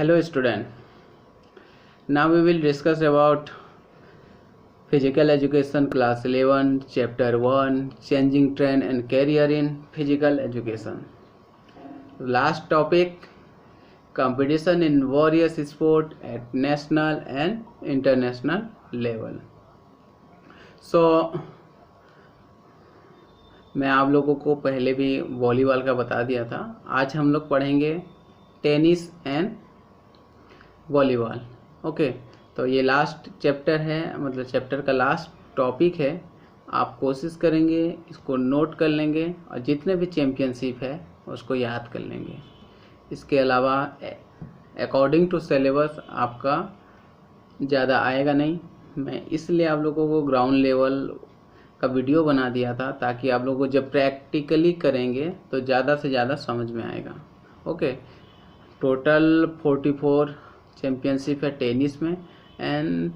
Hello student. Now we will discuss about physical education class 11 chapter 1 changing trend and career in physical education. Last topic competition in various sport at national and international level. So मैं आप लोगों को पहले भी volleyball का बता दिया था। आज हम लोग पढ़ेंगे टेनिस एंड वॉलीबॉल। ओके, तो ये लास्ट चैप्टर है, मतलब चैप्टर का लास्ट टॉपिक है। आप कोशिश करेंगे, इसको नोट कर लेंगे और जितने भी चैम्पियनशिप है उसको याद कर लेंगे। इसके अलावा अकॉर्डिंग टू सिलेबस आपका ज़्यादा आएगा नहीं। मैं इसलिए आप लोगों को ग्राउंड लेवल का वीडियो बना दिया था ताकि आप लोगों को जब प्रैक्टिकली करेंगे तो ज़्यादा से ज़्यादा समझ में आएगा। ओके, टोटल 44 चैम्पियनशिप है टेनिस में एंड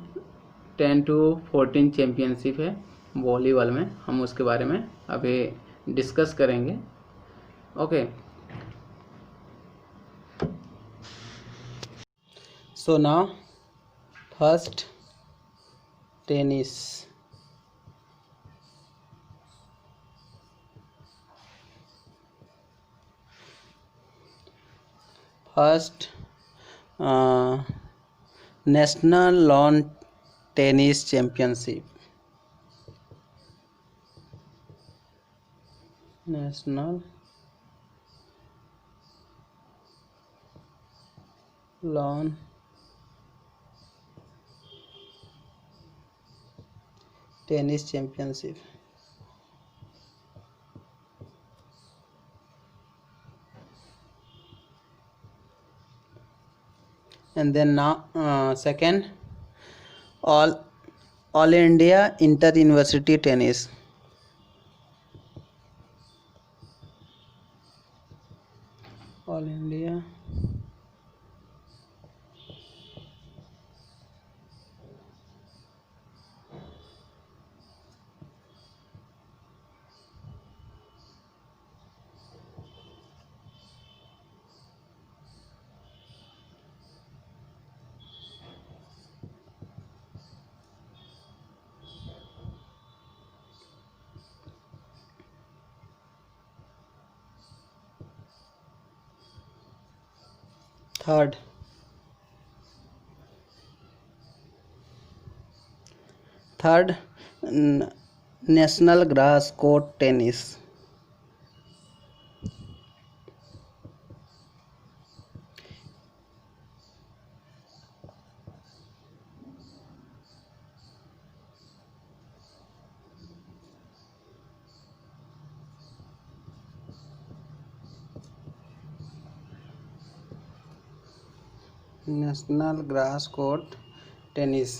10 to 14 चैम्पियनशिप है वॉलीबॉल में। हम उसके बारे में अभी डिस्कस करेंगे। Okay, so now first tennis. First national lawn tennis championship. National lawn tennis championship. And then now second all India inter university tennis। all India third national grass court tennis। National grass court tennis.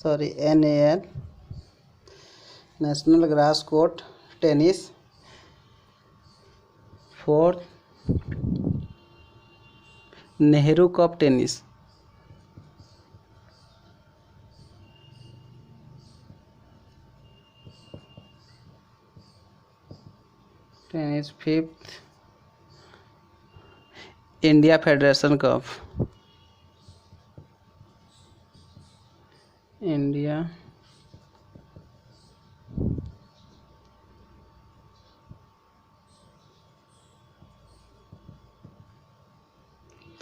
Sorry NAL national grass court tennis. Fourth Nehru cup tennis. Tennis fifth India federation cup. India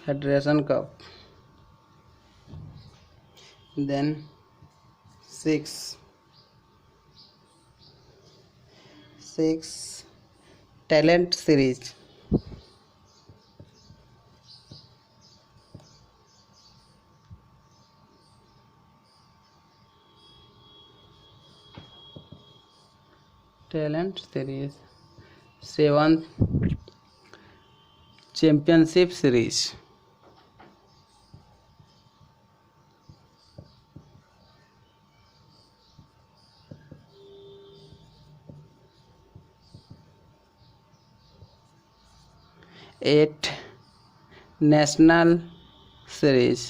federation cup. Then six talent series. Talent series. Seventh championship series. Eight national series.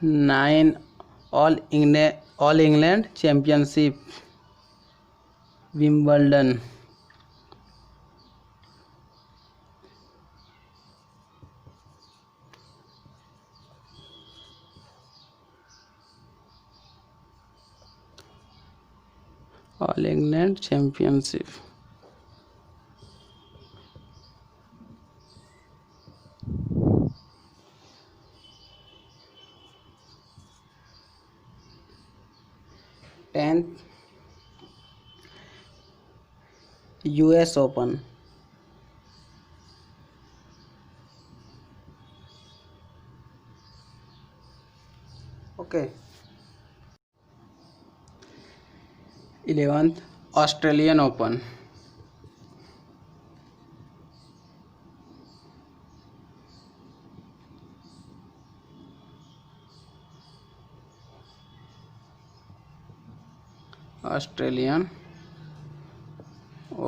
9 all England championship Wimbledon. All England championship. Tenth US open. Okay. 11th Australian open. Australian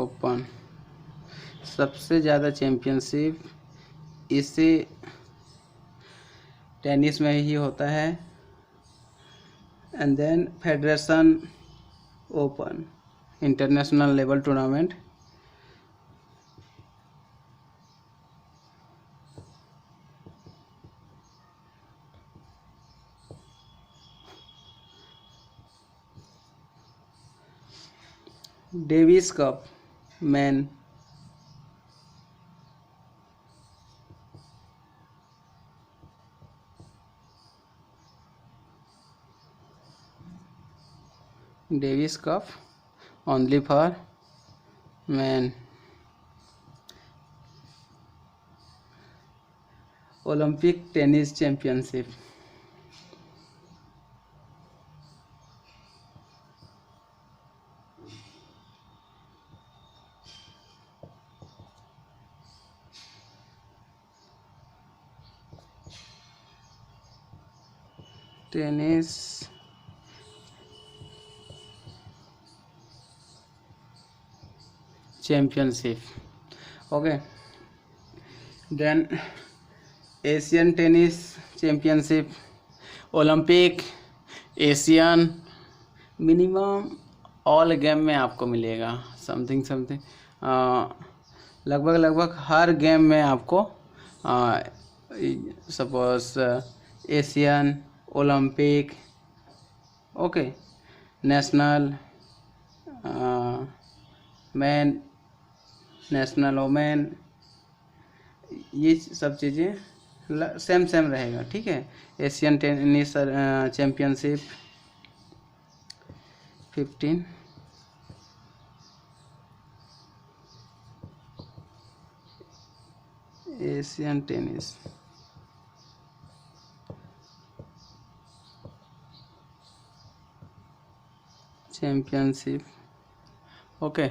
open सबसे ज़्यादा championship इसी tennis में ही होता है। And then federation open international level tournament. Davis cup man. Davis cup only for man. Olympic tennis championship. Tennis championship. Okay. Then Asian tennis championship. Olympic Asian minimum all game में आपको मिलेगा something something लगभग हर game में आपको suppose Asian Olympic okay national man national women ये सब चीज़ें same रहेगा। ठीक है। Asian tennis championship 15 Asian tennis championship. Okay.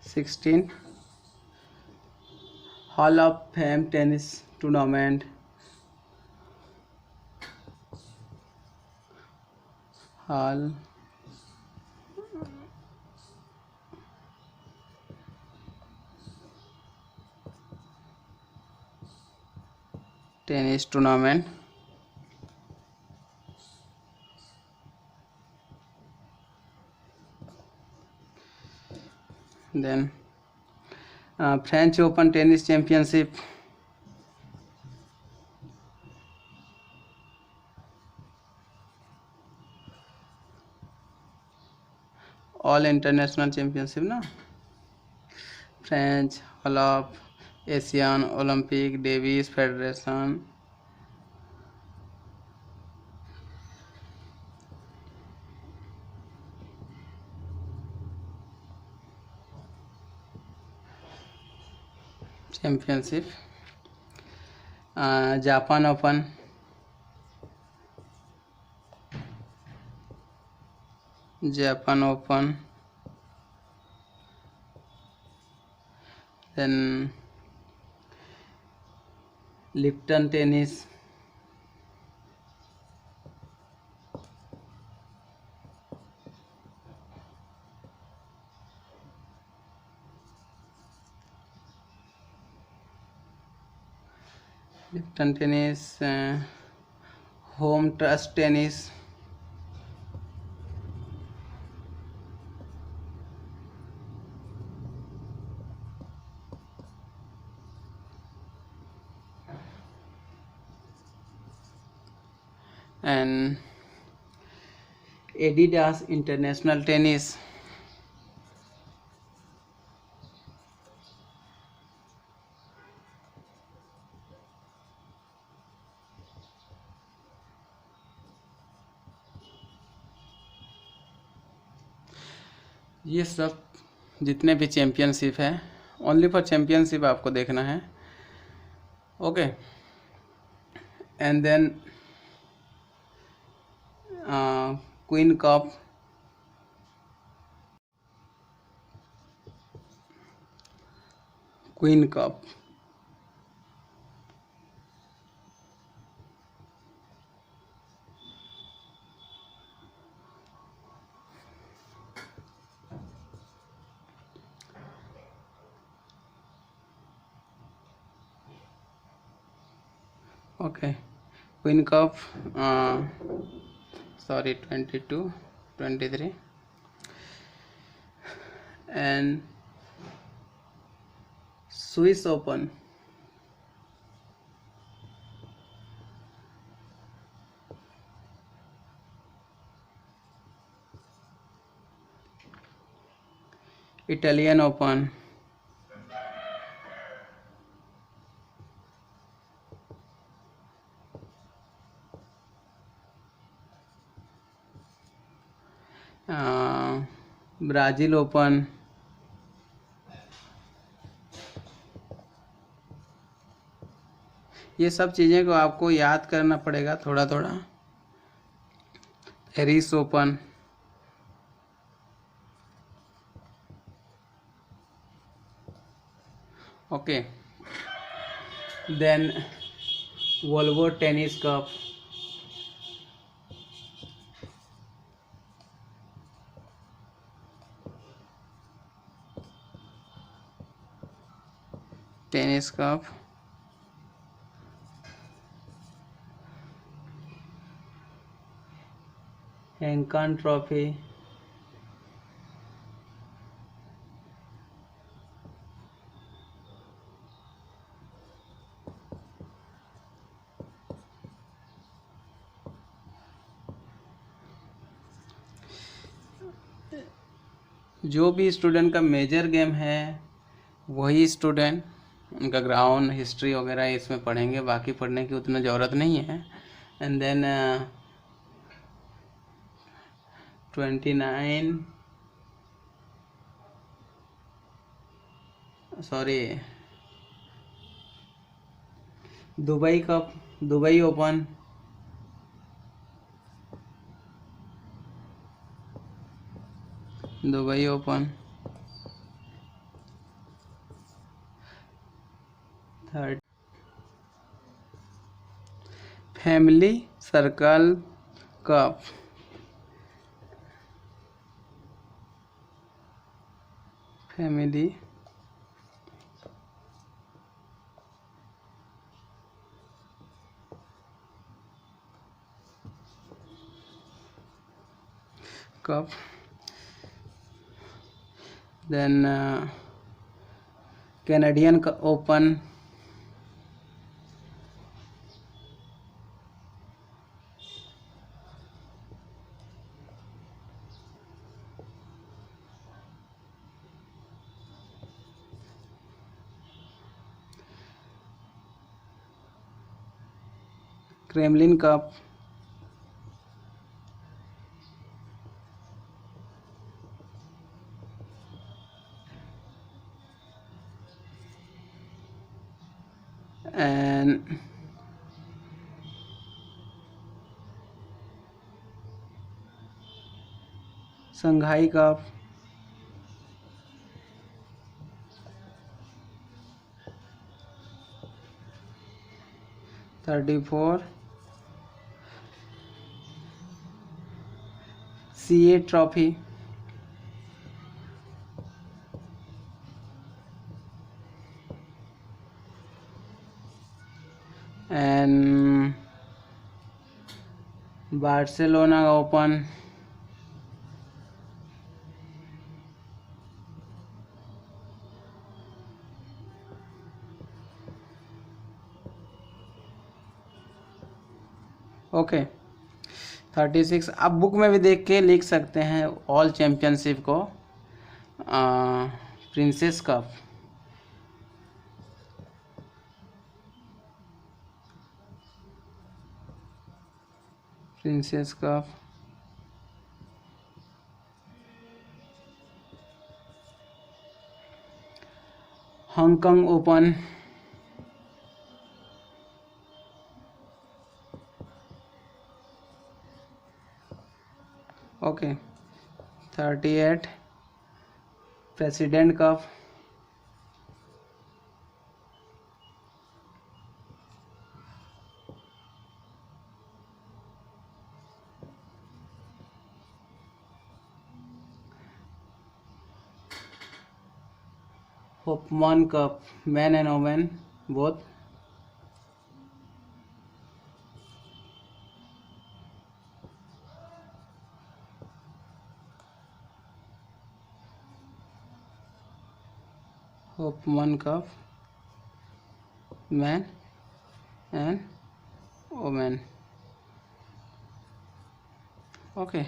16 hall of fame tennis tournament. Hall tennis tournament. Then French open tennis championship. All international championship ना। French hall of Asian Olympic Davis federation championship. Japan open. Japan open. Then Lipton tennis Lipton tennis, home trust tennis, and Adidas international tennis, ये सब जितने भी championship है, only for championship आपको देखना है। Okay, and then queen cup, queen cup, okay, queen cup, sorry 22, 23, and Swiss open, Italian open, Brazil open, ये सब चीज़ें को आपको याद करना पड़ेगा थोड़ा थोड़ा। Paris open, okay, then Volvo tennis cup, tennis cup, Heineken trophy, जो भी स्टूडेंट का मेजर गेम है वही स्टूडेंट उनका ग्राउंड हिस्ट्री वगैरह इसमें पढ़ेंगे, बाकी पढ़ने की उतना ज़रूरत नहीं है। And then 29, sorry Dubai cup, Dubai open, Dubai open, third family circle cup, family cup, then Canadian open, Kremlin cup, and Shanghai cup, 34 CA trophy, and Barcelona open, okay. 36 आप बुक में भी देख के लिख सकते हैं ऑल चैम्पियनशिप को। Princess cup, princess cup, Hong Kong open, okay. 38 president cup, Hopman cup, man and women both, Hopman cup, man and women, okay.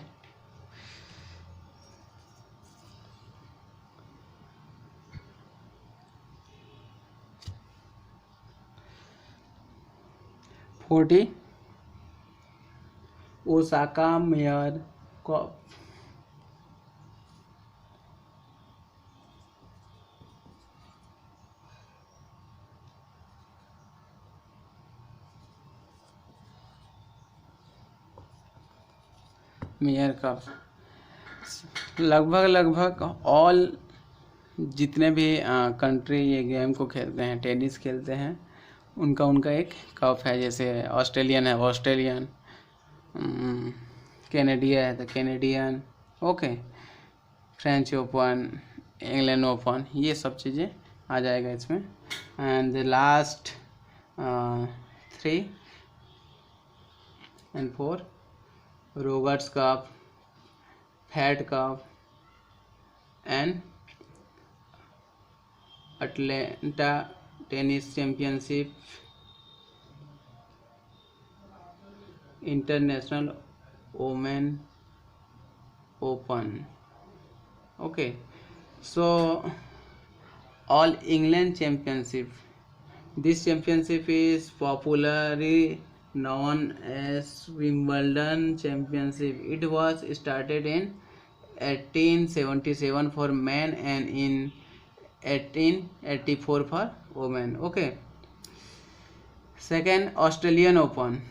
Forty Osaka mayor cup, mayor cup. लगभग ऑल जितने भी कंट्री ये game को खेलते हैं, tennis खेलते हैं, उनका उनका एक कप है। जैसे ऑस्ट्रेलियन है ऑस्ट्रेलियन, कैनेडिया है तो Canadian, okay. French open, England open, ये सब चीज़ें आ जाएगा इसमें। And the last 3 and 4 Rogers cup, fat cup and Atlanta tennis championship, international women open, okay. So all England championship, this championship is popularly known as Wimbledon championship. It was started in 1877 for men and in 1884 for women, okay. Second, Australian Open.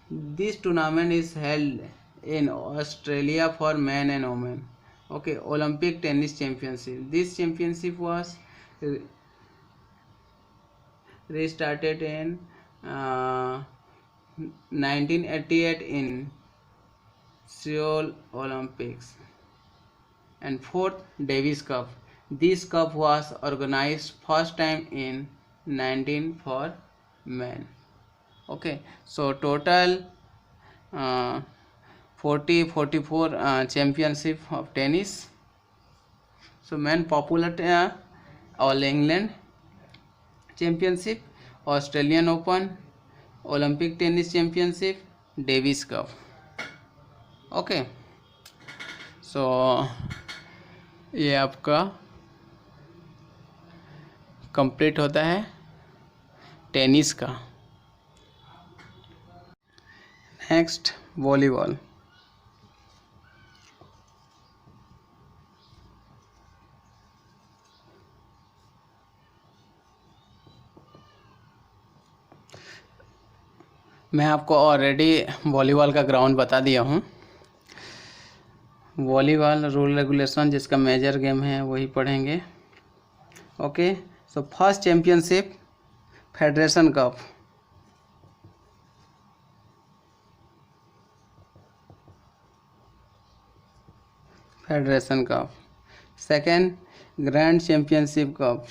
This tournament is held in Australia for men and women, okay. Olympic tennis championship, this championship was restarted in 1988 in Seoul Olympics. And fourth, Davis Cup, this cup was organized first time in 19 for men, okay. So total 44 championship of tennis. So men popular All England championship, Australian Open, Olympic tennis championship, Davis Cup, okay. So ये आपका complete होता है tennis का। Next volleyball. मैं आपको already volleyball का ground बता दिया हूँ। वॉलीबॉल रूल रेगुलेशन जिसका मेजर गेम है वही पढ़ेंगे, okay. So first championship federation cup, federation cup. Second, grand championship cup,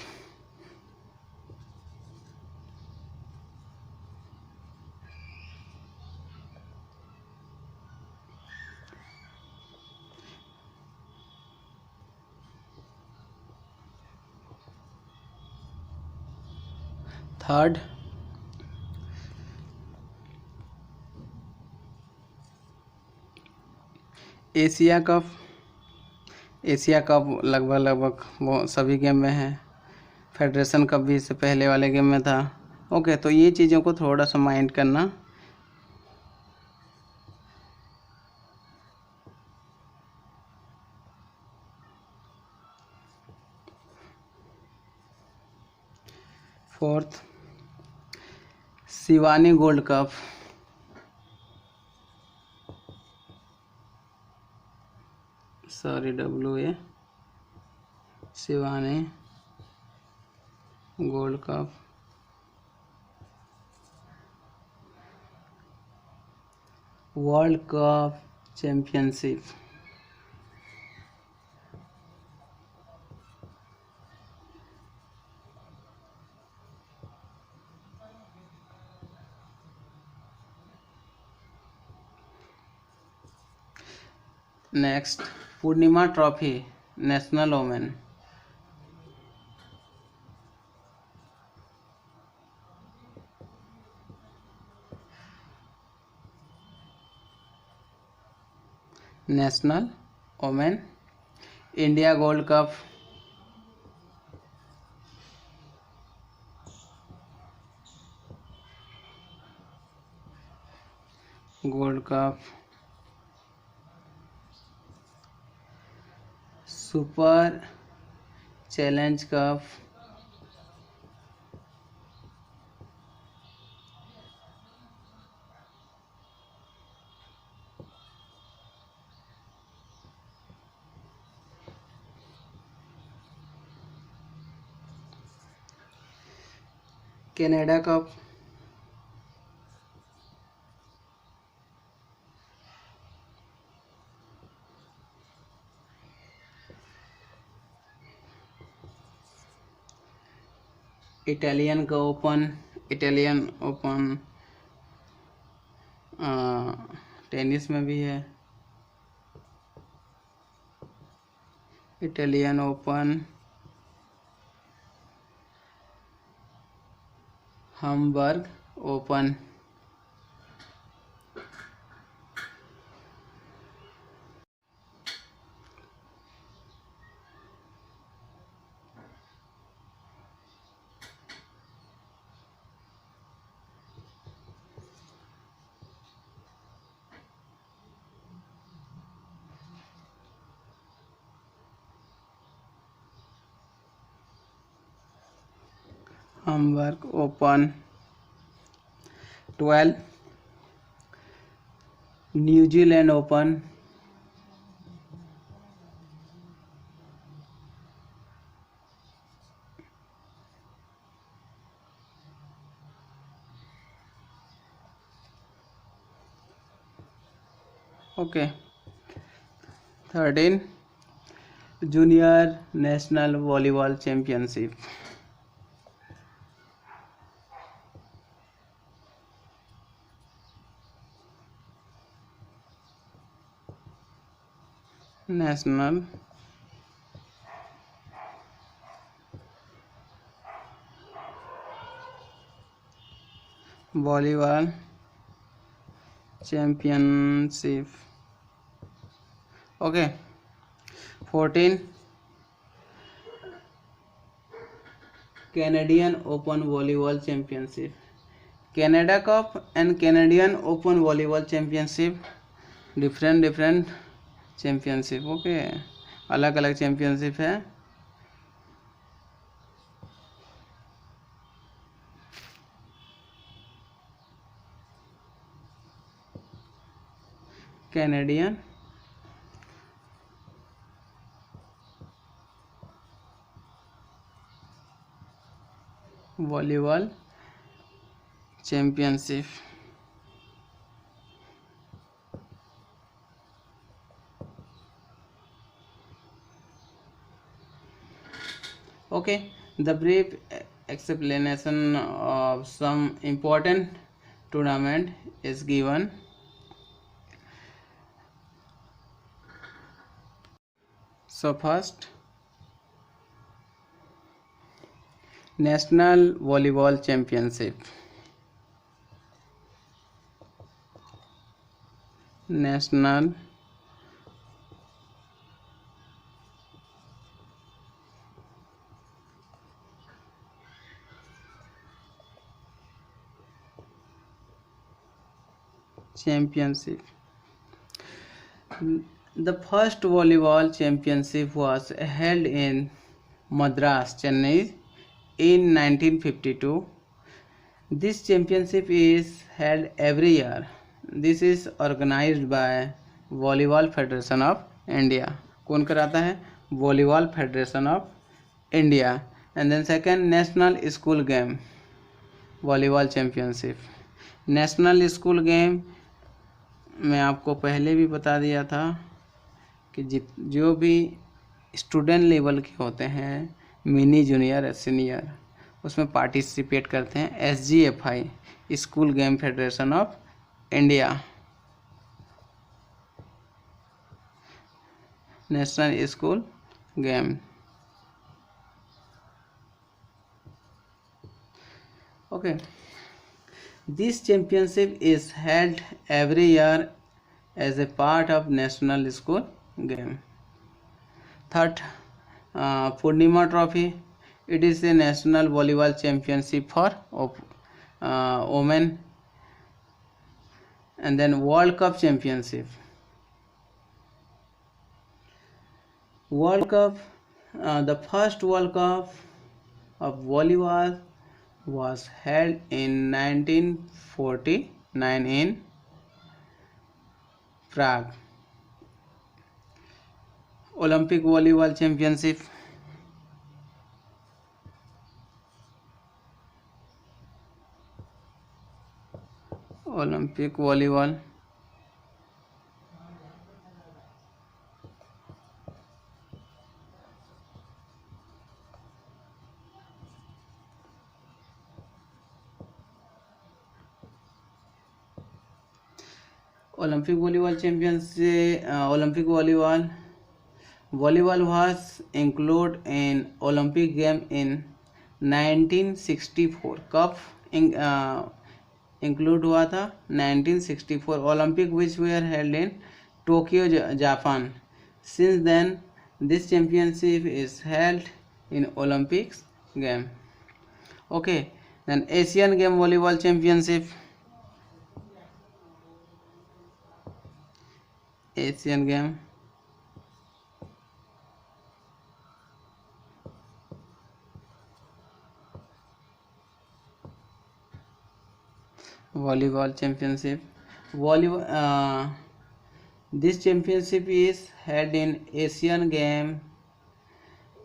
third, Asia cup. Asia cup लगभग लगभग वो सभी गेम में है। फेडरेशन कप भी इससे पहले वाले गेम में था। ओके, तो ये चीज़ों को थोड़ा सा माइंड करना। Fourth, Shivani gold cup. Sorry, WA, Shivani gold cup. World cup championship. Next, Purnima trophy, national women. National women. India gold cup. Gold cup. Super challenge cup. Canada cup. Italian का ओपन। इटालियन ओपन टेनिस में भी है। Italian open, Hamburg open. Hamburg open. 12, New Zealand open. Okay. 13, junior national volleyball championship. National volleyball championship. Okay. 14, Canadian open volleyball championship. Canada cup and Canadian open volleyball championship different championship. Okay, अलग अलग championship है। Canadian volleyball championship. Okay, the brief explanation of some important tournament is given. So first, national volleyball championship, national championship. The first volleyball championship was held in Madras, Chennai in 1952. This championship is held every year. This is organized by Volleyball Federation of India. कौन कराता है? Volleyball Federation of India. And then second, National School Game Volleyball Championship. National school game मैं आपको पहले भी बता दिया था कि जो भी स्टूडेंट लेवल के होते हैं, मिनी जूनियर सीनियर, उसमें पार्टिसिपेट करते हैं SGFI school game federation of India, national school game. Okay, this championship is held every year as a part of national school game. Third, Purnima Trophy. It is a national volleyball championship for women. And then World Cup Championship. World Cup, the first World Cup of volleyball was held in 1949 in Prague. Olympic Volleyball Championship. Olympic Volleyball. Olympic Volleyball Championship. Olympic Volleyball was included in Olympic game in 1964. कब include हुआ था? 1964 Olympic which were held in Tokyo, Japan. Since then, this championship is held in Olympics game. Okay, then Asian Game Volleyball Championship. Asian Game Volleyball Championship. This championship is held in Asian Game.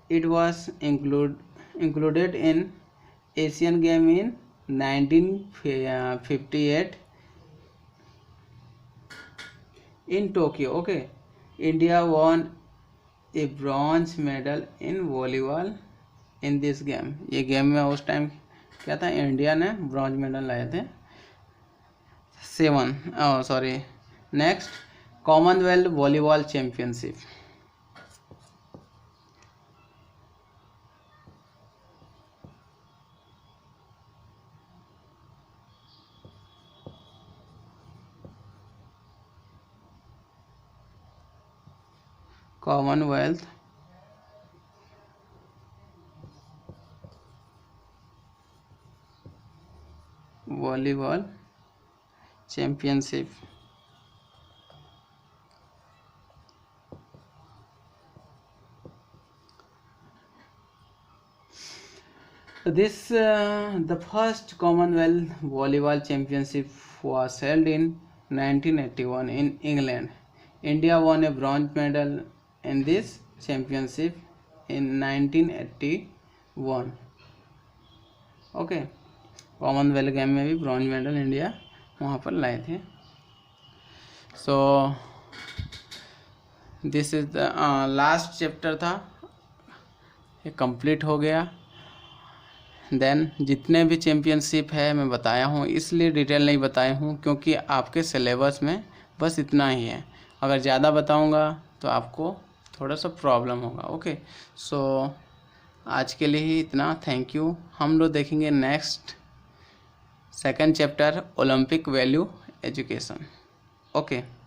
It was included in Asian Game in 1958 in Tokyo. Okay, India won a bronze medal in volleyball in this game. ये game में उस time क्या था? India ने bronze medal लाए थे। Next, Commonwealth volleyball championship. Commonwealth volleyball championship. The first Commonwealth Volleyball Championship was held in 1981 in England. India won a bronze medal in this championship in 1981. Okay, Commonwealth game में भी bronze medal India वहाँ पर लाए थे। So this is the last chapter था, ये complete हो गया। देन जितने भी चैम्पियनशिप है मैं बताया हूँ, इसलिए डिटेल नहीं बताया हूँ क्योंकि आपके सिलेबस में बस इतना ही है। अगर ज़्यादा बताऊँगा तो आपको थोड़ा सा प्रॉब्लम होगा। ओके, सो आज के लिए ही इतना, थैंक यू। हम लोग देखेंगे next second chapter Olympic value education. Okay.